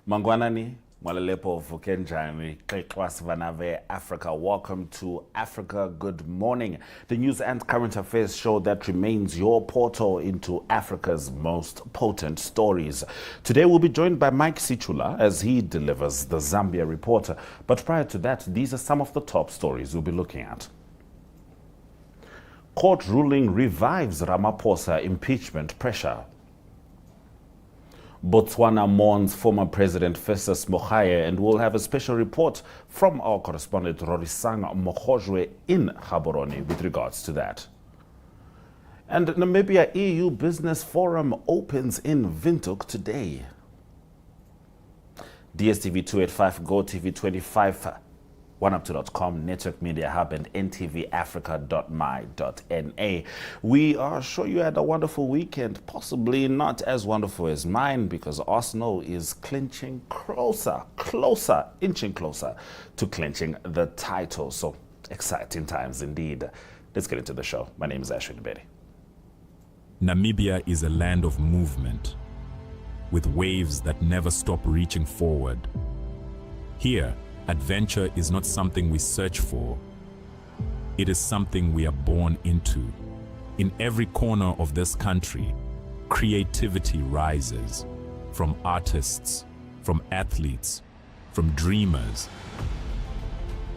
Mangwanani, Mwalelepo Vukenjani, Kekwas Vanave, Africa. Welcome to Africa. Good morning. The news and current affairs show that remains your portal into Africa's most potent stories. Today we'll be joined by Mike Sichula as he delivers the Zambia report. But prior to that, these are some of the top stories we'll be looking at. Court ruling revives Ramaphosa impeachment pressure. Botswana mourns former President Festus Mogae, and we'll have a special report from our correspondent Rorisang Mogojwe in Gaborone with regards to that. And Namibia EU Business Forum opens in Windhoek today. DSTV285 GOTV25 oneup2.com, Network Media Hub, and ntvafrika.my.na. We are sure you had a wonderful weekend, possibly not as wonderful as mine, because Arsenal is inching closer to clinching the title. So exciting times indeed. Let's get into the show. My name is Ashwin Betty. Namibia is a land of movement, with waves that never stop reaching forward. Here, adventure is not something we search for. It is something we are born into. In every corner of this country, creativity rises. From artists, from athletes, from dreamers.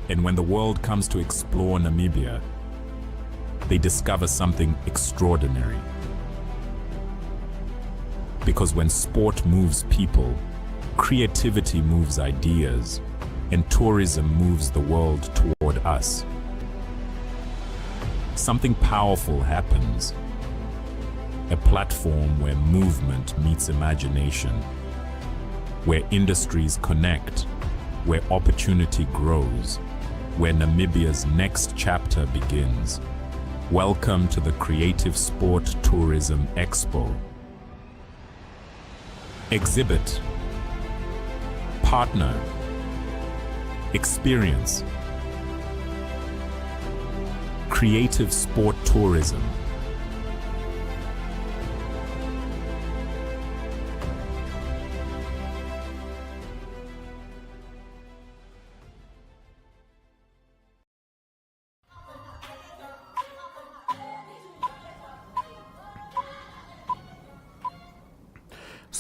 And when the world comes to explore Namibia, they discover something extraordinary. Because when sport moves people, creativity moves ideas, and tourism moves the world toward us. Something powerful happens. A platform where movement meets imagination, where industries connect, where opportunity grows, where Namibia's next chapter begins. Welcome to the Creative Sport Tourism Expo. Exhibit, partner, experience. Creative sport tourism.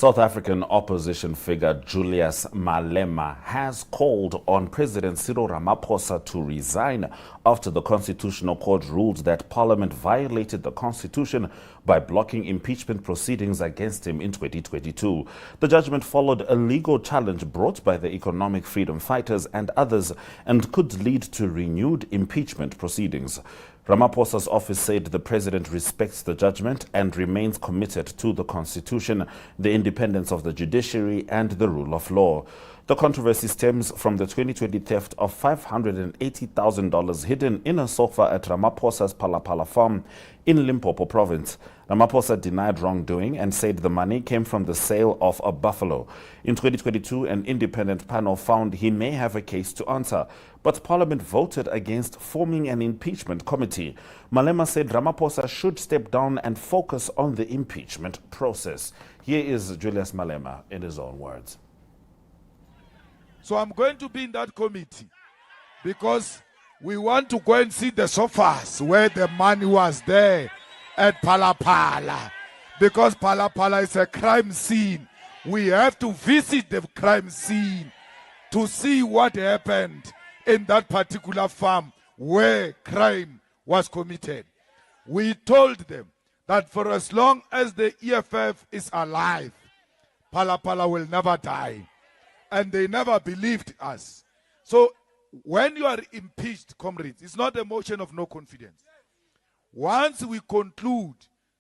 South African opposition figure Julius Malema has called on President Cyril Ramaphosa to resign after the Constitutional Court ruled that Parliament violated the Constitution by blocking impeachment proceedings against him in 2022. The judgment followed a legal challenge brought by the economic freedom fighters and others and could lead to renewed impeachment proceedings. Ramaphosa's office said the president respects the judgment and remains committed to the Constitution, the independence of the judiciary, and the rule of law. The controversy stems from the 2020 theft of $580,000 hidden in a sofa at Ramaphosa's Palapala farm in Limpopo province. Ramaphosa denied wrongdoing and said the money came from the sale of a buffalo. In 2022, an independent panel found he may have a case to answer, but Parliament voted against forming an impeachment committee. Malema said Ramaphosa should step down and focus on the impeachment process. Here is Julius Malema in his own words. So I'm going to be in that committee because we want to go and see the sofas where the money was there at Palapala. Because Palapala is a crime scene. We have to visit the crime scene to see what happened in that particular farm where crime was committed. We told them that for as long as the EFF is alive, Palapala will never die. And they never believed us. So when you are impeached, comrades, it's not a motion of no confidence. Once we conclude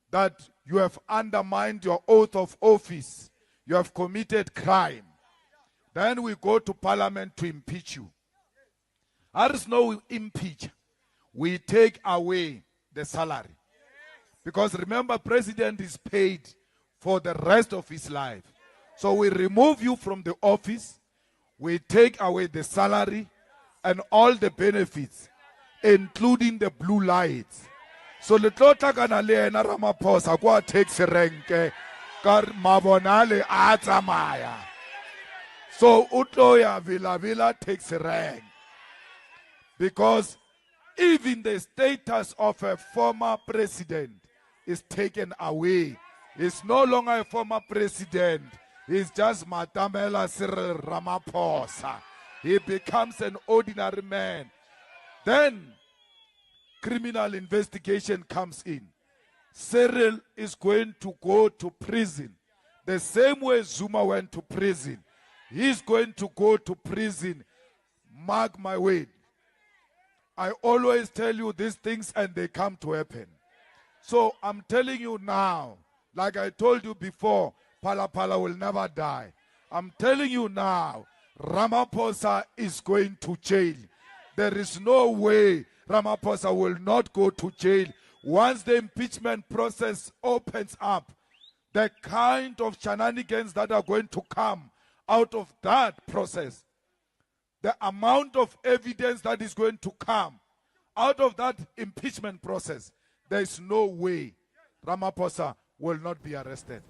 that you have undermined your oath of office, you have committed crime, then we go to Parliament to impeach you. There is no impeach. We take away the salary. Because remember, President is paid for the rest of his life. So we remove you from the office, we take away the salary and all the benefits, including the blue lights. So le tlotla kana le ena Ramaphosa kwa taxi rank kar mabonale a tsamaya. So Utoya Vila takes rank. Because even the status of a former president is taken away. He's no longer a former president. He's just Matamela Cyril Ramaphosa. He becomes an ordinary man. Then criminal investigation comes in. Cyril is going to go to prison. The same way Zuma went to prison. He's going to go to prison. Mark my word. I always tell you these things and they come to happen. So I'm telling you now, like I told you before, Pala will never die. I'm telling you now, Ramaphosa is going to jail. There is no way Ramaphosa will not go to jail. Once the impeachment process opens up, the kind of shenanigans that are going to come out of that process, the amount of evidence that is going to come out of that impeachment process, there is no way Ramaphosa will not be arrested.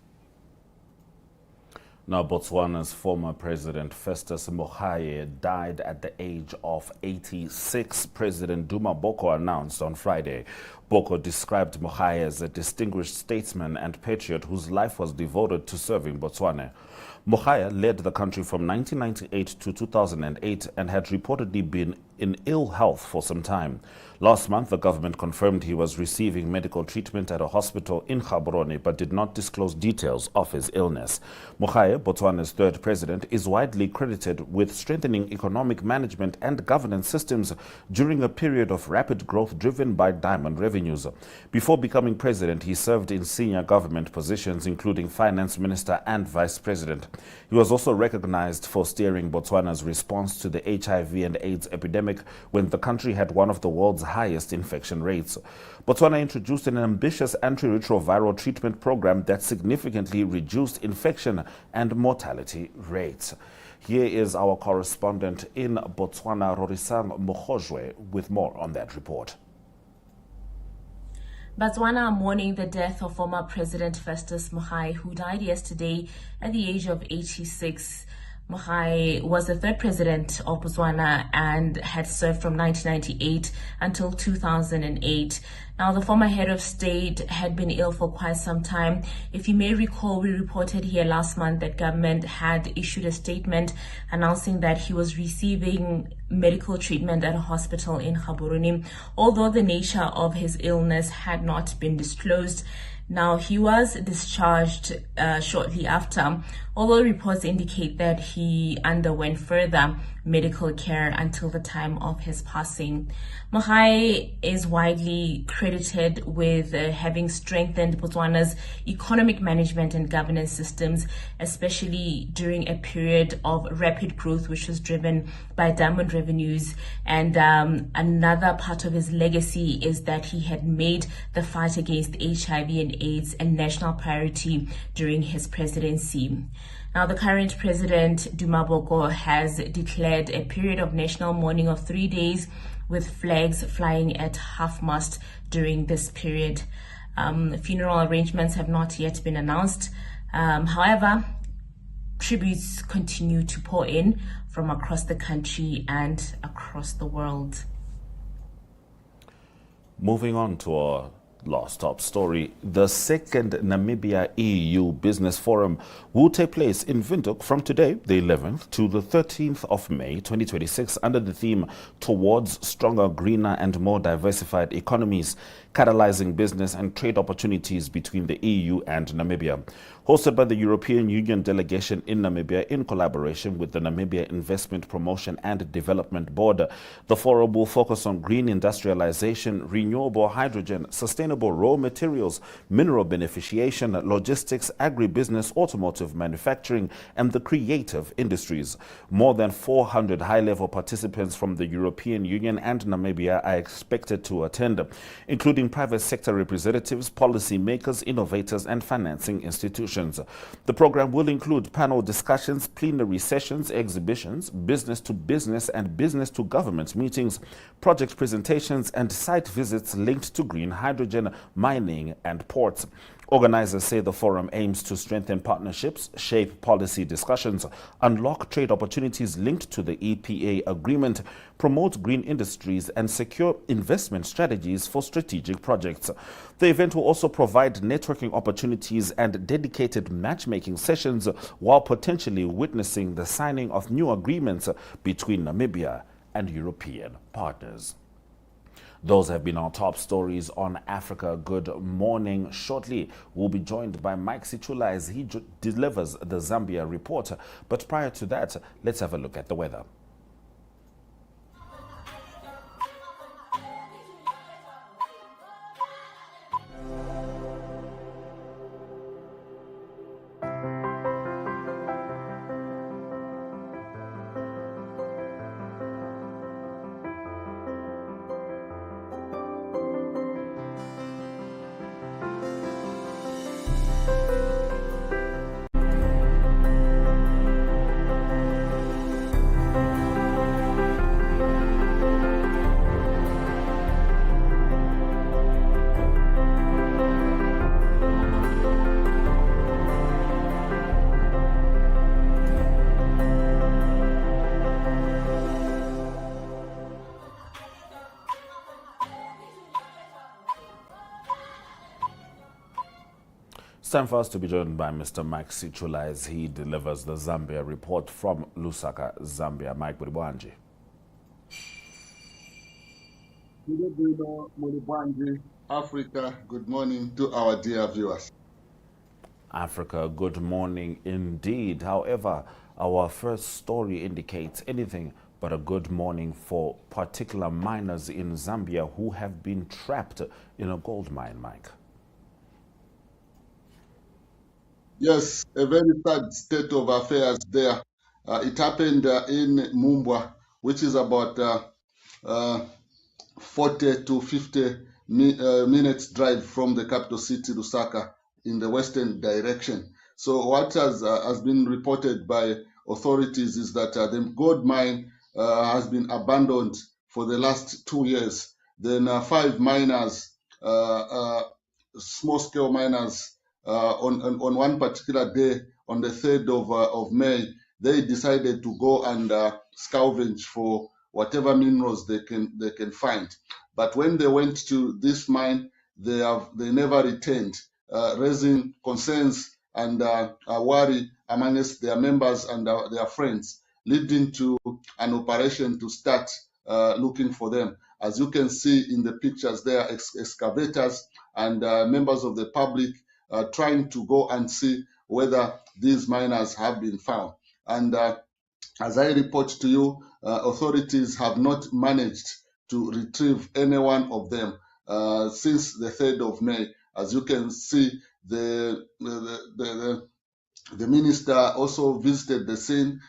Now, Botswana's former president, Festus Mogae, died at the age of 86. President Duma Boko announced on Friday. Boko described Mogae as a distinguished statesman and patriot whose life was devoted to serving Botswana. Mogae led the country from 1998 to 2008 and had reportedly been in ill health for some time. Last month, the government confirmed he was receiving medical treatment at a hospital in Gaborone but did not disclose details of his illness. Mogae, Botswana's third president, is widely credited with strengthening economic management and governance systems during a period of rapid growth driven by diamond revenues. Before becoming president, he served in senior government positions, including finance minister and vice president. He was also recognized for steering Botswana's response to the HIV and AIDS epidemic when the country had one of the world's highest infection rates. Botswana introduced an ambitious antiretroviral treatment program that significantly reduced infection and mortality rates. Here is our correspondent in Botswana, Rorisang Mogojwe, with more on that report. Botswana are mourning the death of former President Festus Mogae, who died yesterday at the age of 86. Mogae was the third president of Botswana and had served from 1998 until 2008. Now, the former head of state had been ill for quite some time. If you may recall, we reported here last month that government had issued a statement announcing that he was receiving medical treatment at a hospital in Gaborone, although the nature of his illness had not been disclosed. Now, he was discharged shortly after, although reports indicate that he underwent further medical care until the time of his passing. Mogae is widely credited with having strengthened Botswana's economic management and governance systems, especially during a period of rapid growth, which was driven by diamond revenues. And another part of his legacy is that he had made the fight against HIV and AIDS a national priority during his presidency. Now, the current president, Duma Boko, has declared a period of national mourning of 3 days with flags flying at half-mast during this period. Funeral arrangements have not yet been announced. However, tributes continue to pour in from across the country and across the world. Moving on to our last top story, the second Namibia EU Business Forum will take place in Windhoek from today, the 11th, to the 13th of May 2026 under the theme Towards Stronger, Greener and More Diversified Economies, Catalyzing Business and Trade Opportunities between the EU and Namibia. Hosted by the European Union delegation in Namibia in collaboration with the Namibia Investment Promotion and Development Board, the forum will focus on green industrialization, renewable hydrogen, sustainable raw materials, mineral beneficiation, logistics, agribusiness, automotive manufacturing, and the creative industries. More than 400 high-level participants from the European Union and Namibia are expected to attend, including private sector representatives, policy makers, innovators, and financing institutions. The program will include panel discussions, plenary sessions, exhibitions, business-to-business and business-to-government meetings, project presentations, and site visits linked to green hydrogen, mining, and ports. Organizers say the forum aims to strengthen partnerships, shape policy discussions, unlock trade opportunities linked to the EPA agreement, promote green industries, and secure investment strategies for strategic projects. The event will also provide networking opportunities and dedicated matchmaking sessions while potentially witnessing the signing of new agreements between Namibia and European partners. Those have been our top stories on Africa Good Morning. Shortly, we'll be joined by Mike Sichula as he delivers the Zambia report. But prior to that, let's have a look at the weather. It's time for us to be joined by Mr. Mike Sichula as he delivers the Zambia report from Lusaka, Zambia. Mike Mulibwanji. Africa, good morning to our dear viewers. Africa, good morning indeed. However, our first story indicates anything but a good morning for particular miners in Zambia who have been trapped in a gold mine, Mike. Yes, a very sad state of affairs there. It happened in Mumbwa, which is about 40 to 50 minutes drive from the capital city, Lusaka, in the western direction. So what has been reported by authorities is that the gold mine has been abandoned for the last 2 years. Then 5 miners, small-scale miners, on one particular day, on the 3rd of May, they decided to go and scavenge for whatever minerals they can find. But when they went to this mine, they never returned, raising concerns and worry amongst their members and their friends, leading to an operation to start looking for them. As you can see in the pictures, there are excavators and members of the public trying to go and see whether these miners have been found. And as I report to you, authorities have not managed to retrieve any one of them since the 3rd of May. As you can see, the minister also visited the scene,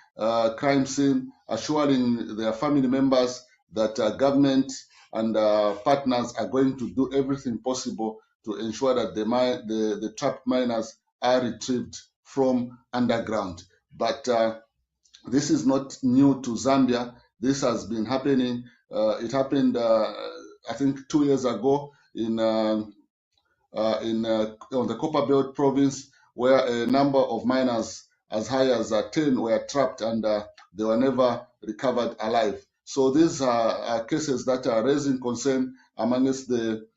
crime scene, assuring their family members that government and partners are going to do everything possible to ensure that the trapped miners are retrieved from underground. But this is not new to Zambia. This has been happening. It happened, I think, 2 years ago on the Copperbelt province, where a number of miners, as high as 10, were trapped and they were never recovered alive. So these are cases that are raising concern amongst the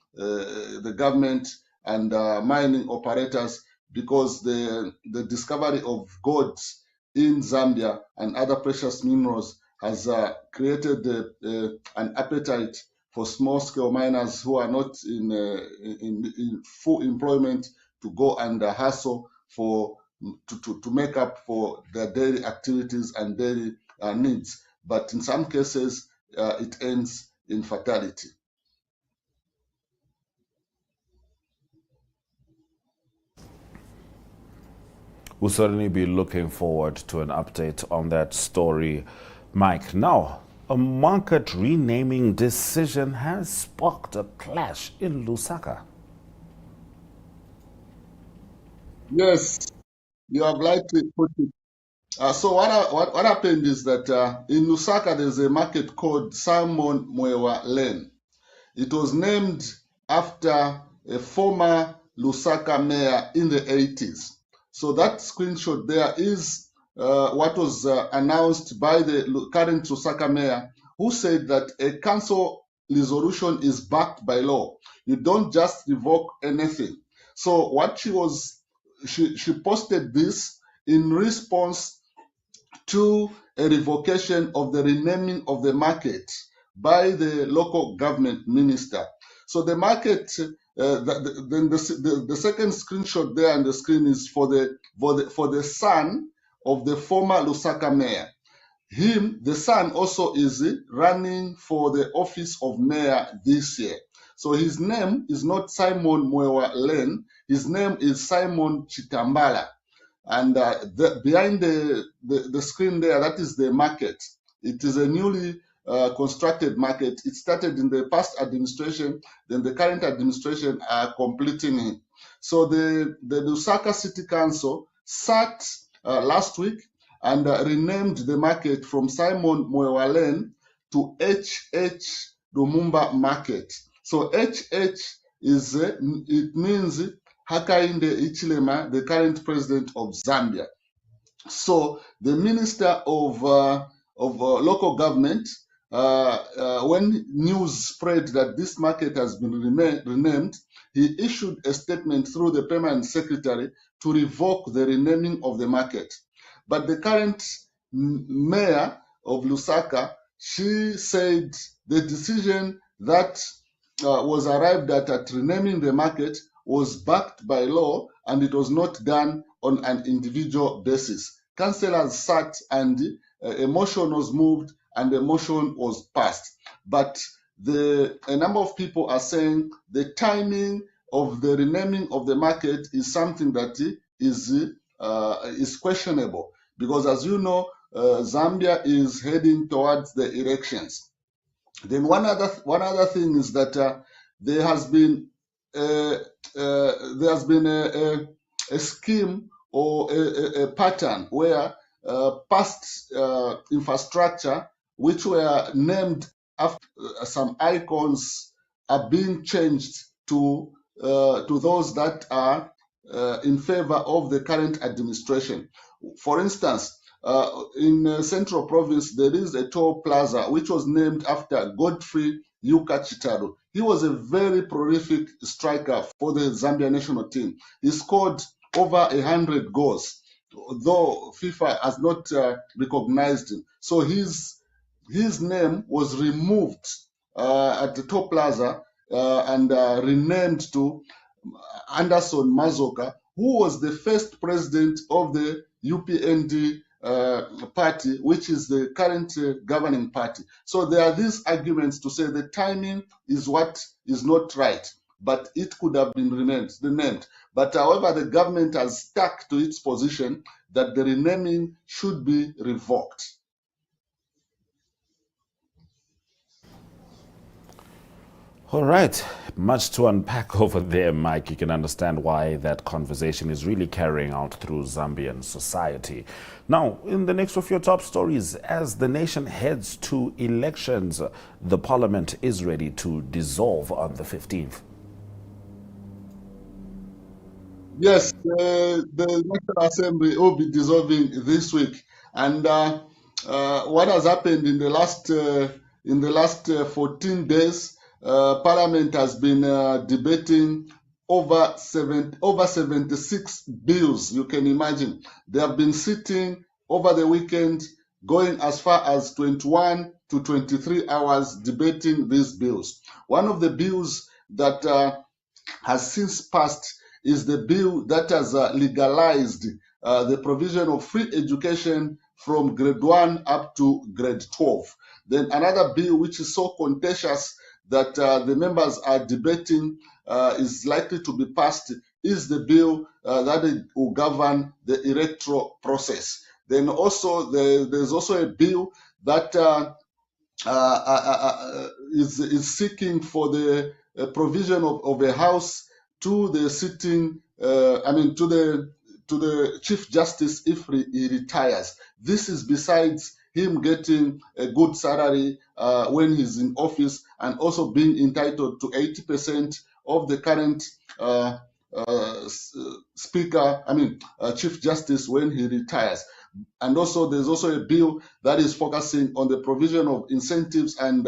government and mining operators, because the discovery of gold in Zambia and other precious minerals has created an appetite for small-scale miners who are not in full employment to go and hustle to make up for their daily activities and daily needs. But in some cases, it ends in fatality. We'll certainly be looking forward to an update on that story, Mike. Now, a market renaming decision has sparked a clash in Lusaka. Yes, you have likely put it. So what happened is that in Lusaka there's a market called Salmon Mwewa Lane. It was named after a former Lusaka mayor in the 80s. So that screenshot there is what was announced by the current Lusaka mayor, who said that a council resolution is backed by law. You don't just revoke anything. So what she posted this in response to a revocation of the renaming of the market by the local government minister. So the market, then the second screenshot there on the screen is for the son of the former Lusaka mayor. Him, the son, also is running for the office of mayor this year. So his name is not Simon Mwewalen, his name is Simon Chitambala. And behind the screen there, that is the market. It is a newly constructed market. It started in the past administration, then the current administration are completing it. So the Lusaka City Council sat last week and renamed the market from Simon Mwewalen to HH Lumumba Market. So HH is, it means Hakainde Hichilema, the current president of Zambia. So the minister of local government, when news spread that this market has been renamed, he issued a statement through the permanent secretary to revoke the renaming of the market. But the current mayor of Lusaka, she said the decision that was arrived at renaming the market was backed by law and it was not done on an individual basis. Councillors sat and a motion was moved and the motion was passed. But a number of people are saying the timing of the renaming of the market is something that is questionable, because as you know, Zambia is heading towards the elections. Then one other thing is that there has been a scheme or a pattern where past infrastructure, which were named after some icons, are being changed to those that are in favor of the current administration. For instance, in Central Province, there is a toll plaza which was named after Godfrey Yuka Chitaru. He was a very prolific striker for the Zambia national team. He scored over 100 goals, though FIFA has not recognized him. So his name was removed at the toll plaza and renamed to Anderson Mazoka, who was the first president of the UPND party, which is the current governing party. So there are these arguments to say the timing is what is not right, but it could have been renamed. But however, the government has stuck to its position that the renaming should be revoked. All right, much to unpack over there, Mike. You can understand why that conversation is really carrying out through Zambian society. Now, in the next of your top stories, as the nation heads to elections, the parliament is ready to dissolve on the 15th. Yes, the National Assembly will be dissolving this week, and what has happened in the last 14 days? Parliament has been debating over 76 bills. You can imagine. They have been sitting over the weekend, going as far as 21 to 23 hours debating these bills. One of the bills that has since passed is the bill that has legalized the provision of free education from grade 1 up to grade 12. Then another bill which is so contentious that the members are debating is likely to be passed is the bill that will govern the electoral process. Then also there's also a bill that is seeking for the provision of a house to the sitting, to the Chief Justice if he retires. This is besides him getting a good salary when he's in office, and also being entitled to 80% of the current Chief Justice when he retires. And also, there's also a bill that is focusing on the provision of incentives and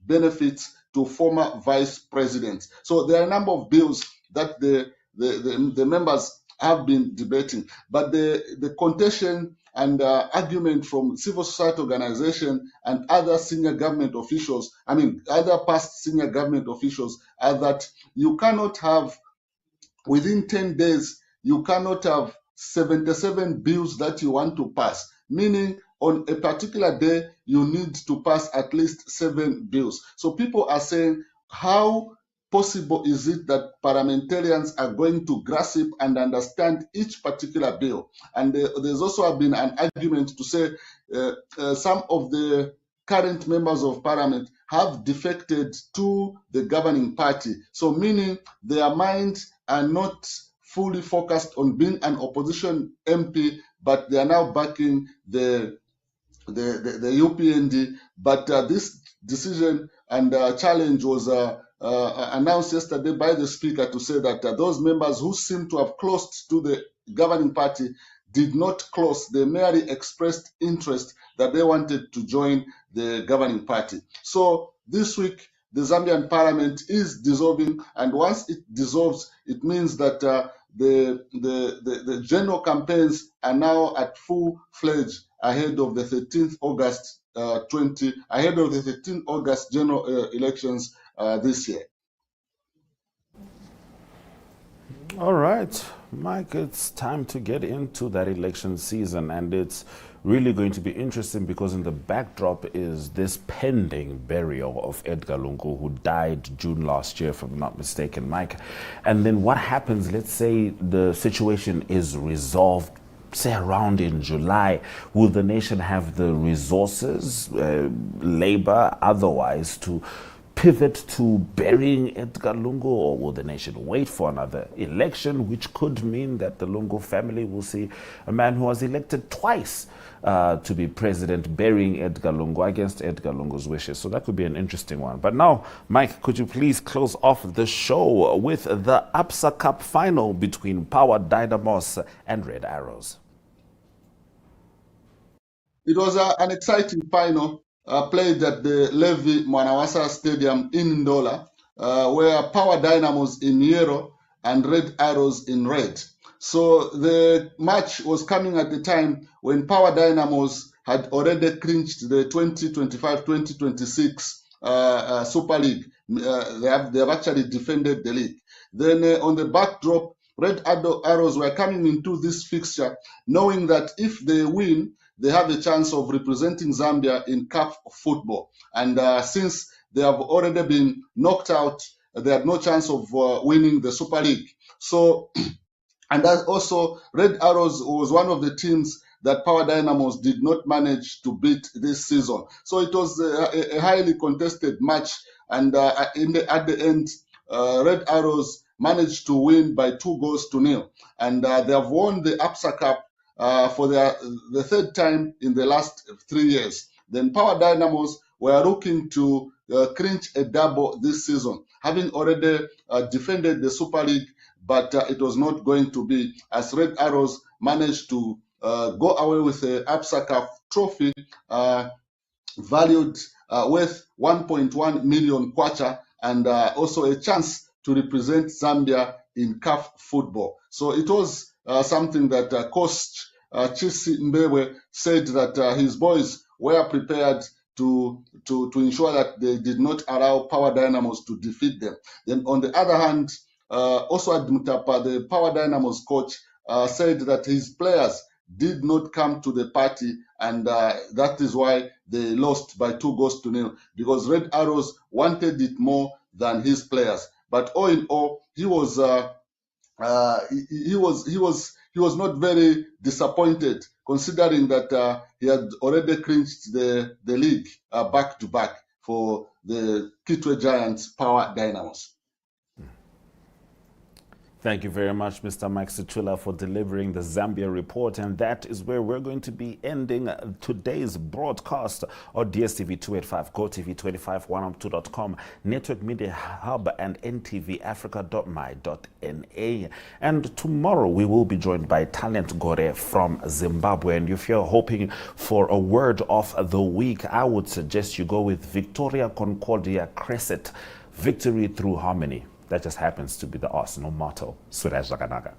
benefits to former vice presidents. So there are a number of bills that the members have been debating, but the contention and argument from civil society organization and other senior government officials, other past senior government officials, are that you cannot have, within 10 days, you cannot have 77 bills that you want to pass, meaning on a particular day, you need to pass at least 7 bills. So people are saying, how possible is it that parliamentarians are going to grasp and understand each particular bill? And there's also been an argument to say some of the current members of parliament have defected to the governing party. So meaning their minds are not fully focused on being an opposition MP, but they are now backing the UPND. But this decision and challenge was announced yesterday by the speaker to say that those members who seem to have closed to the governing party did not close. They merely expressed interest that they wanted to join the governing party. So this week, the Zambian parliament is dissolving, and once it dissolves, it means that the general campaigns are now at full-fledged ahead of the 13th August general elections this year. All right, Mike, it's time to get into that election season, and it's really going to be interesting because in the backdrop is this pending burial of Edgar Lungu, who died June last year, if I'm not mistaken, Mike. And then what happens, let's say the situation is resolved, say around in July. Will the nation have the resources, labor, otherwise, to pivot to burying Edgar Lungu, or will the nation wait for another election, which could mean that the Lungu family will see a man who was elected twice to be president burying Edgar Lungu against Edgar Lungu's wishes? So that could be an interesting one. But now, Mike, could you please close off the show with the ABSA Cup final between Power Dynamos and Red Arrows? It was an exciting final played at the Levi Mwanawasa Stadium in Ndola, where Power Dynamos in yellow and Red Arrows in red. So the match was coming at the time when Power Dynamos had already clinched the 2025-2026 Super League. They have actually defended the league. Then on the backdrop, Red Arrows were coming into this fixture knowing that if they win, they have a chance of representing Zambia in CAF football. And since they have already been knocked out, they had no chance of winning the Super League. So, and that also, Red Arrows was one of the teams that Power Dynamos did not manage to beat this season. So it was a highly contested match. And at the end, Red Arrows managed to win by 2-0. And they have won the ABSA Cup for the third time in the last 3 years. Then Power Dynamos were looking to clinch a double this season, having already defended the Super League, but it was not going to be, as Red Arrows managed to go away with the ABSA Cup trophy valued worth 1.1 million kwacha, and also a chance to represent Zambia in CAF football. So it was something that Coach Chisi Mbewe said that his boys were prepared to ensure that they did not allow Power Dynamos to defeat them. Then on the other hand, Oswald Mutapa, the Power Dynamos coach, said that his players did not come to the party, and that is why they lost by 2-0, because Red Arrows wanted it more than his players. But all in all, he was not very disappointed, considering that he had already clinched the league back to back for the Kitwe Giants Power Dynamos. Thank you very much, Mr. Mike Sichula, for delivering the Zambia report. And that is where we're going to be ending today's broadcast on DSTV285 GOTV25 1up2.com, Network Media Hub, and ntvafrika.my.na. And tomorrow we will be joined by Talent Gore from Zimbabwe. And if you're hoping for a word of the week, I would suggest you go with Victoria Concordia Crescent, victory through harmony. That just happens to be the Arsenal motto. Suraj Zaganaka.